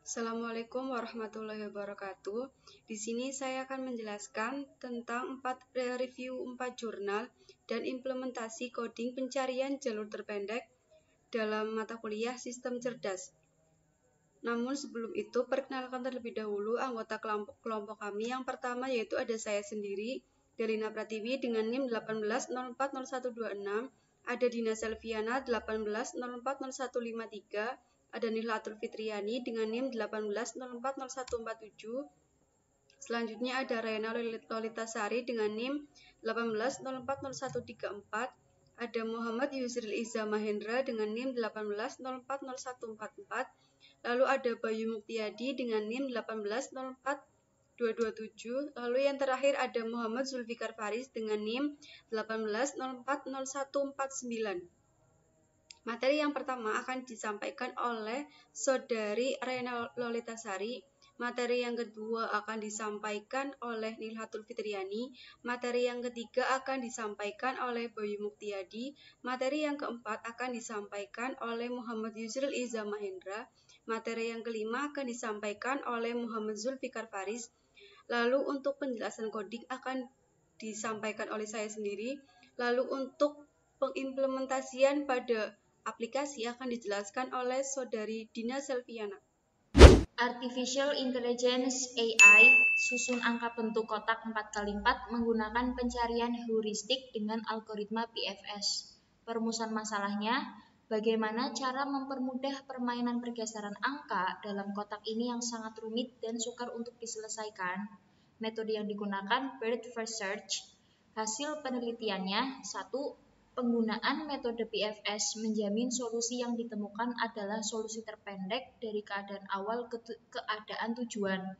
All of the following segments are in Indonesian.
Assalamualaikum warahmatullahi wabarakatuh. Di sini saya akan menjelaskan tentang review 4 jurnal dan implementasi coding pencarian jalur terpendek dalam mata kuliah Sistem Cerdas. Namun sebelum itu, perkenalkan terlebih dahulu anggota kelompok kami. Yang pertama yaitu ada saya sendiri, Delina Pratiwi dengan NIM 18040126, ada Dina Selviana 18040153, ada Nihlatul Fitriani dengan NIM 18040147. Selanjutnya ada Rayana Lolitasari dengan NIM 18040134, ada Muhammad Yusril Iza Mahendra dengan NIM 18040144, lalu ada Bayu Muktiyadi dengan NIM 18042227, lalu yang terakhir ada Muhammad Zulfikar Faris dengan NIM 18040149. Materi yang pertama akan disampaikan oleh Saudari Rayana Lolitasari. Materi yang kedua akan disampaikan oleh Nihlatul Fitriani. Materi yang ketiga akan disampaikan oleh Bayu Muktiyadi. Materi yang keempat akan disampaikan oleh Muhammad Yusril Iza Mahendra. Materi yang kelima akan disampaikan oleh Muhammad Zulfikar Faris. Lalu untuk penjelasan coding akan disampaikan oleh saya sendiri. Lalu untuk pengimplementasian pada aplikasi akan dijelaskan oleh Saudari Dina Selviana. Artificial Intelligence AI susun angka bentuk kotak 4x4 menggunakan pencarian heuristik dengan algoritma PFS. Perumusan masalahnya, bagaimana cara mempermudah permainan pergeseran angka dalam kotak ini yang sangat rumit dan sukar untuk diselesaikan. Metode yang digunakan Bird First Search. Hasil penelitiannya, 1. Penggunaan metode PFS menjamin solusi yang ditemukan adalah solusi terpendek dari keadaan awal ke keadaan tujuan.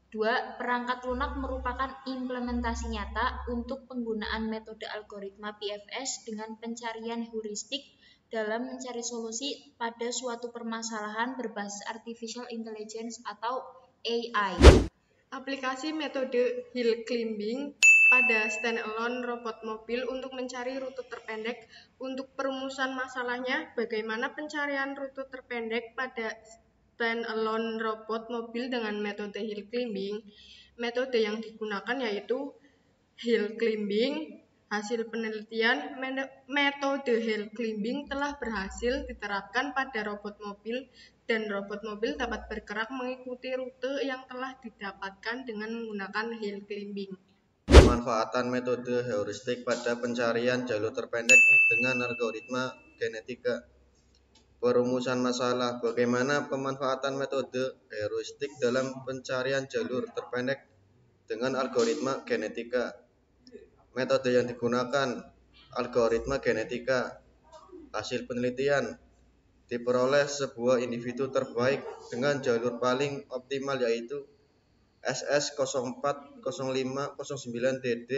2. Perangkat lunak merupakan implementasi nyata untuk penggunaan metode algoritma PFS dengan pencarian heuristik dalam mencari solusi pada suatu permasalahan berbasis Artificial Intelligence atau AI. Aplikasi metode hill climbing pada standalone robot mobil untuk mencari rute terpendek. Untuk perumusan masalahnya, bagaimana pencarian rute terpendek pada standalone robot mobil dengan metode hill climbing. Metode yang digunakan yaitu hill climbing. Hasil penelitian, metode hill climbing telah berhasil diterapkan pada robot mobil dan robot mobil dapat bergerak mengikuti rute yang telah didapatkan dengan menggunakan hill climbing. Pemanfaatan metode heuristik pada pencarian jalur terpendek dengan algoritma genetika. Perumusan masalah, bagaimana pemanfaatan metode heuristik dalam pencarian jalur terpendek dengan algoritma genetika. Metode yang digunakan algoritma genetika. Hasil penelitian, diperoleh sebuah individu terbaik dengan jalur paling optimal yaitu SS040509DD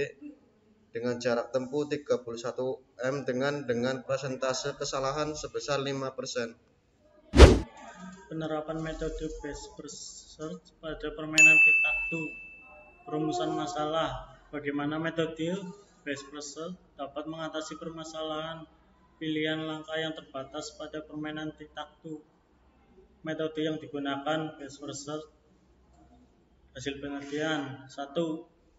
dengan jarak tempuh 31 m dengan persentase kesalahan sebesar 5%. Penerapan metode Best First Search pada permainan tic-tac-toe. Perumusan masalah, bagaimana metode Best First Search dapat mengatasi permasalahan pilihan langkah yang terbatas pada permainan tic-tac-toe. Metode yang digunakan Best First Search. Hasil penelitian, 1.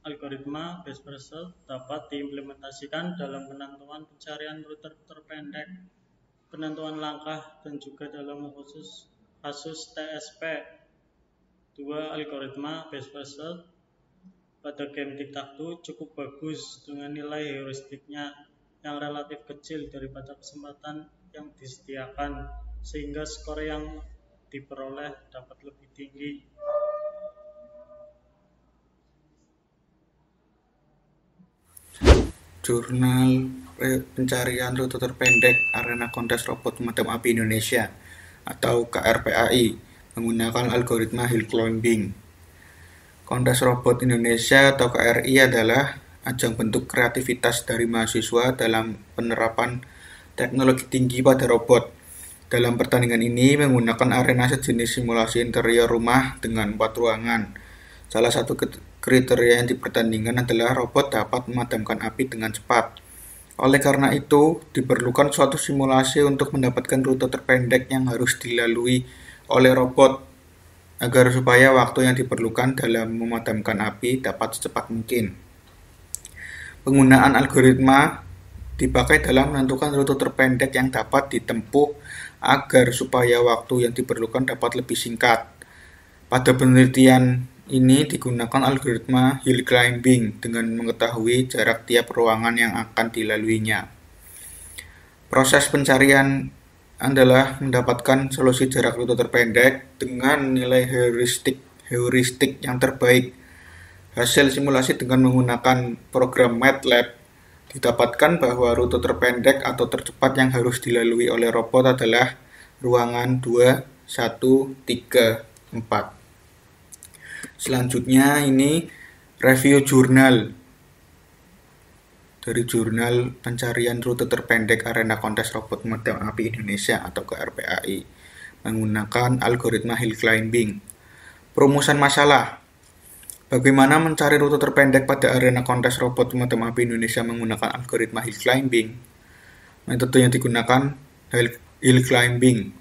Algoritma Best First Search dapat diimplementasikan dalam penentuan pencarian rute terpendek, penentuan langkah, dan juga dalam kasus TSP. 2. Algoritma Best First Search pada game tic-tac-toe cukup bagus dengan nilai heuristiknya yang relatif kecil daripada kesempatan yang disediakan, sehingga skor yang diperoleh dapat lebih tinggi. Jurnal Pencarian Rute Terpendek Arena Kontes Robot Pemadam Api Indonesia atau KRPAI menggunakan algoritma hill climbing. Kontes Robot Indonesia atau KRI adalah ajang bentuk kreativitas dari mahasiswa dalam penerapan teknologi tinggi pada robot. Dalam pertandingan ini menggunakan arena sejenis simulasi interior rumah dengan 4 ruangan. Salah satu kriteria yang dipertandingkan adalah robot dapat memadamkan api dengan cepat. Oleh karena itu, diperlukan suatu simulasi untuk mendapatkan rute terpendek yang harus dilalui oleh robot agar supaya waktu yang diperlukan dalam memadamkan api dapat secepat mungkin. Penggunaan algoritma dipakai dalam menentukan rute terpendek yang dapat ditempuh agar supaya waktu yang diperlukan dapat lebih singkat. Pada penelitian ini digunakan algoritma hill climbing dengan mengetahui jarak tiap ruangan yang akan dilaluinya. Proses pencarian adalah mendapatkan solusi jarak rute terpendek dengan nilai heuristik yang terbaik. Hasil simulasi dengan menggunakan program MATLAB didapatkan bahwa rute terpendek atau tercepat yang harus dilalui oleh robot adalah ruangan 2, 1, 3, 4. Selanjutnya ini review jurnal dari jurnal pencarian rute terpendek arena kontes robot pemadam api Indonesia atau KRPAI menggunakan algoritma hill climbing. Perumusan masalah. Bagaimana mencari rute terpendek pada arena kontes robot pemadam api Indonesia menggunakan algoritma hill climbing? Metode yang digunakan hill climbing.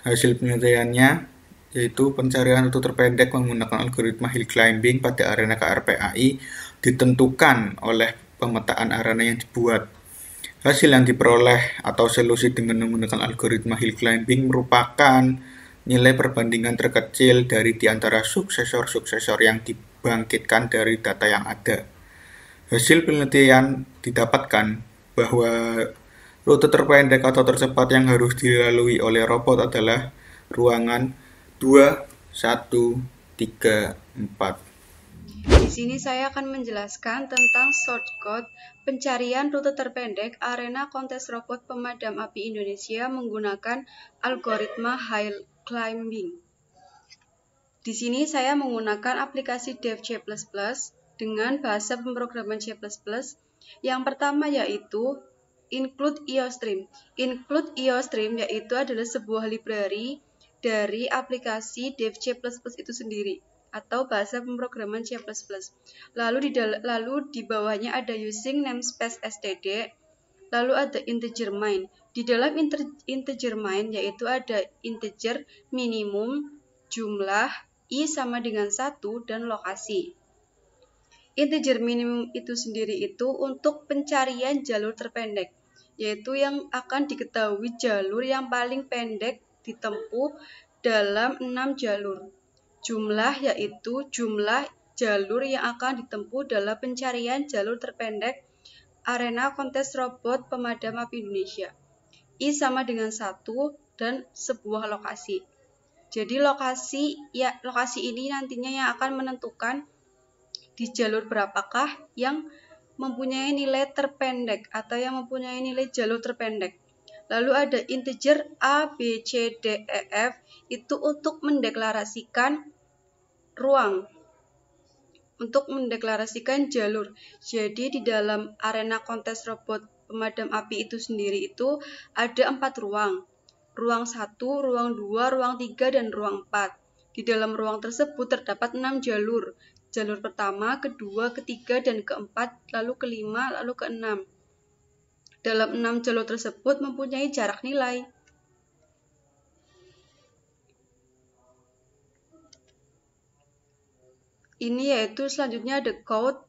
Hasil penelitiannya yaitu pencarian rute terpendek menggunakan algoritma hill climbing pada arena KRPAI ditentukan oleh pemetaan arena yang dibuat. Hasil yang diperoleh atau solusi dengan menggunakan algoritma hill climbing merupakan nilai perbandingan terkecil dari di antara suksesor-suksesor yang dibangkitkan dari data yang ada. Hasil penelitian didapatkan bahwa rute terpendek atau tercepat yang harus dilalui oleh robot adalah ruangan 2, 1, 3, 4. Di sini saya akan menjelaskan tentang shortcut pencarian rute terpendek arena kontes robot pemadam api Indonesia menggunakan algoritma hill climbing. Di sini saya menggunakan aplikasi DevC++ dengan bahasa pemrograman C++. Yang pertama yaitu Include IOStream. Include IOStream yaitu adalah sebuah library dari aplikasi DevC++ itu sendiri atau bahasa pemrograman C++. Lalu di bawahnya ada using namespace std, lalu ada integer main. Di dalam integer main yaitu ada integer minimum, jumlah, i sama dengan 1 dan lokasi. Integer minimum itu sendiri itu untuk pencarian jalur terpendek, yaitu yang akan diketahui jalur yang paling pendek ditempuh dalam 6 jalur. Jumlah yaitu jumlah jalur yang akan ditempuh dalam pencarian jalur terpendek arena kontes robot pemadam api Indonesia. I sama dengan 1 dan sebuah lokasi. Jadi lokasi ini nantinya yang akan menentukan di jalur berapakah yang mempunyai nilai terpendek atau yang mempunyai nilai jalur terpendek. Lalu ada integer A, B, C, D, E, F itu untuk mendeklarasikan ruang, untuk mendeklarasikan jalur. Jadi di dalam arena kontes robot pemadam api itu sendiri itu ada 4 ruang. Ruang 1, ruang 2, ruang 3, dan ruang 4. Di dalam ruang tersebut terdapat 6 jalur. Jalur pertama, kedua, ketiga, dan keempat, lalu kelima, lalu keenam. Dalam 6 jalur tersebut mempunyai jarak nilai. Ini yaitu selanjutnya the code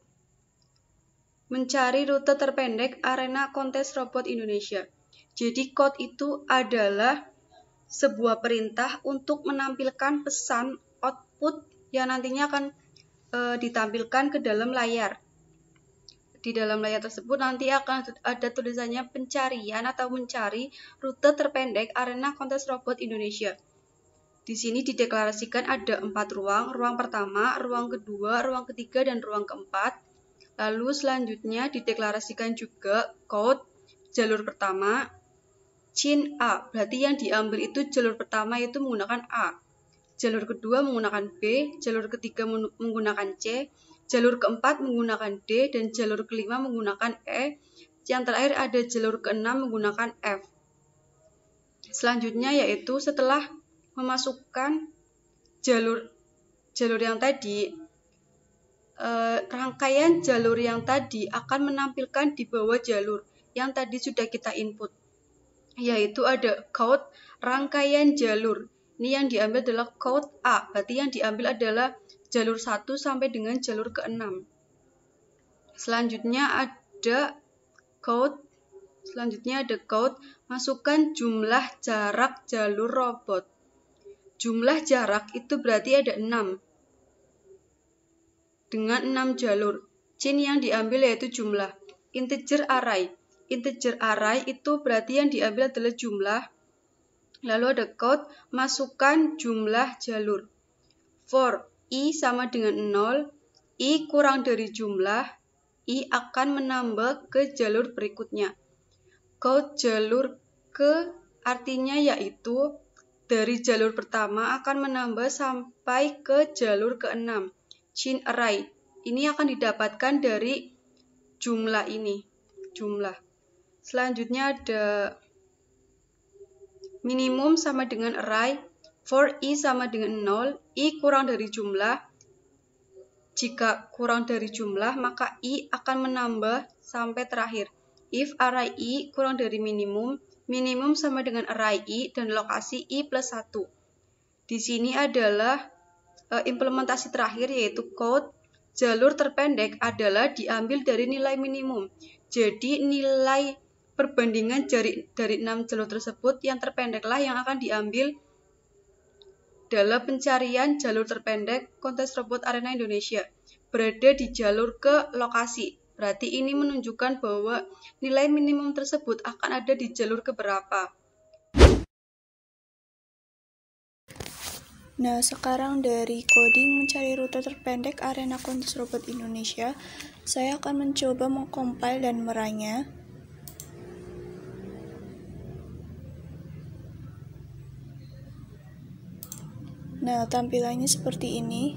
mencari rute terpendek arena kontes robot Indonesia. Jadi code itu adalah sebuah perintah untuk menampilkan pesan output yang nantinya akan ditampilkan ke dalam layar. Di dalam layar tersebut nanti akan ada tulisannya pencarian atau mencari rute terpendek arena kontes robot Indonesia. Di sini dideklarasikan ada 4 ruang, ruang pertama, ruang kedua, ruang ketiga, dan ruang keempat. Lalu selanjutnya dideklarasikan juga code jalur pertama, chain A, berarti yang diambil itu jalur pertama itu menggunakan A. Jalur kedua menggunakan B, jalur ketiga menggunakan C, jalur keempat menggunakan D, dan jalur kelima menggunakan E. Yang terakhir ada jalur keenam menggunakan F. Selanjutnya yaitu setelah memasukkan jalur yang tadi, rangkaian jalur yang tadi akan menampilkan di bawah jalur yang tadi sudah kita input, yaitu ada code rangkaian jalur. Ini yang diambil adalah code A, berarti yang diambil adalah jalur 1 sampai dengan jalur ke-6. Selanjutnya ada code, masukkan jumlah jarak jalur robot. Jumlah jarak itu berarti ada 6. Dengan 6 jalur. Cin yang diambil yaitu jumlah. Integer array. Integer array itu berarti yang diambil adalah jumlah. Lalu ada code, masukkan jumlah jalur. For I sama dengan 0, I kurang dari jumlah, I akan menambah ke jalur berikutnya. Code jalur ke artinya yaitu dari jalur pertama akan menambah sampai ke jalur ke-6. Cin array. Ini akan didapatkan dari jumlah ini. Selanjutnya ada minimum sama dengan array. For I sama dengan 0, I kurang dari jumlah. Jika kurang dari jumlah, maka I akan menambah sampai terakhir. If array I kurang dari minimum, minimum sama dengan array I dan lokasi I plus 1. Di sini adalah implementasi terakhir yaitu code jalur terpendek adalah diambil dari nilai minimum. Jadi nilai perbandingan dari 6 jalur tersebut yang terpendeklah yang akan diambil dalam pencarian jalur terpendek kontes robot arena Indonesia. Berada di jalur ke lokasi. Berarti ini menunjukkan bahwa nilai minimum tersebut akan ada di jalur keberapa. Nah, sekarang dari coding mencari rute terpendek arena kontes robot Indonesia, saya akan mencoba mengcompile dan merunnya. Nah, tampilannya seperti ini.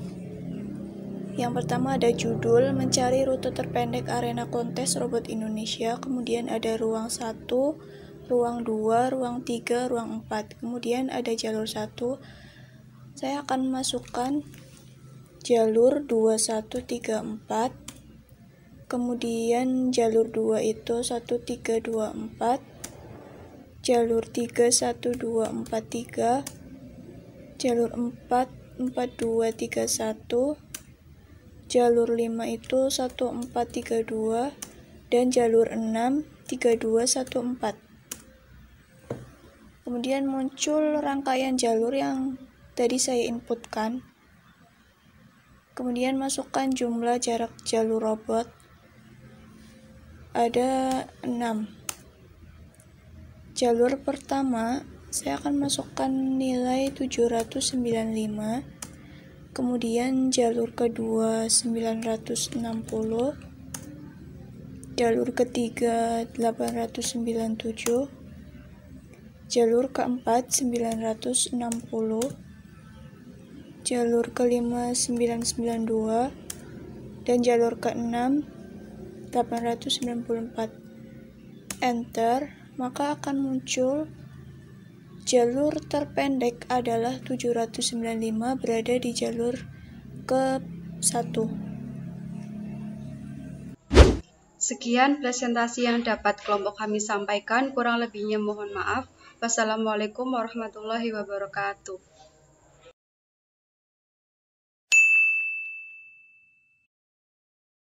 Yang pertama ada judul, mencari rute terpendek arena kontes robot Indonesia, kemudian ada ruang 1, ruang 2, ruang 3, ruang 4, kemudian ada jalur 1. Saya akan masukkan jalur 2134, kemudian jalur 2 itu 1324, jalur 3 1243, jalur 4 4231, jalur 5 itu 1432, dan jalur 6 3214. Kemudian muncul rangkaian jalur yang tadi saya inputkan. Kemudian masukkan jumlah jarak jalur robot. Ada 6. Jalur pertama, saya akan masukkan nilai 795. Kemudian jalur kedua 960. Jalur ketiga 897. Jalur keempat 960. Jalur kelima 992 dan jalur keenam 894. Enter, maka akan muncul jalur terpendek adalah 795 berada di jalur ke-1. Sekian presentasi yang dapat kelompok kami sampaikan, kurang lebihnya mohon maaf. Wassalamualaikum warahmatullahi wabarakatuh.